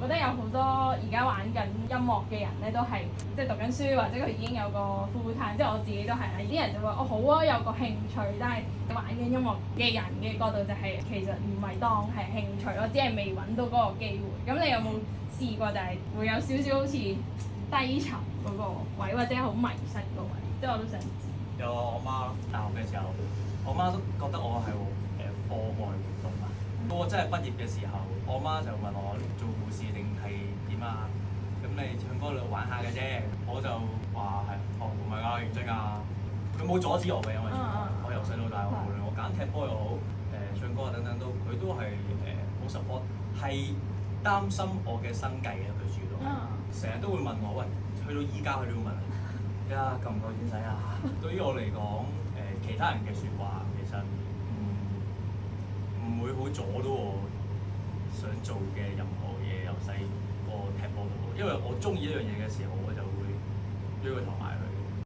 覺得有好多而家玩緊音樂嘅人咧，都係即係讀緊書或者佢已經有個 full time，即係我自己都係啦。啲人就話哦好啊，有個興趣，但係玩緊音樂嘅人嘅角度就係、其實唔係當係興趣咯，只係未揾到嗰個機會。咁你有冇試過就係會有少少好似低沉嗰個位，或者好迷失嗰個位？即係我都想知。有我媽大學嘅時候，我媽都覺得我係課外活動啊。到我真係畢業嘅時候，我媽就問我做護士定係點啊？咁你唱歌嚟玩下嘅啫。我就話係，唔係啊，認真啊。佢冇阻止我嘅，因為我由細到大，無論我揀踢波又好，唱歌等等都，佢都係好 support，係擔心我嘅生計嘅，佢主動，成日都會問我，喂，去到依家佢都會問，而家夠唔夠錢使啊？對於我嚟講，其他人嘅説話其實唔會好阻到我想做嘅任何嘢，由細個踢波到，因為我中意一樣嘢嘅時候，我就會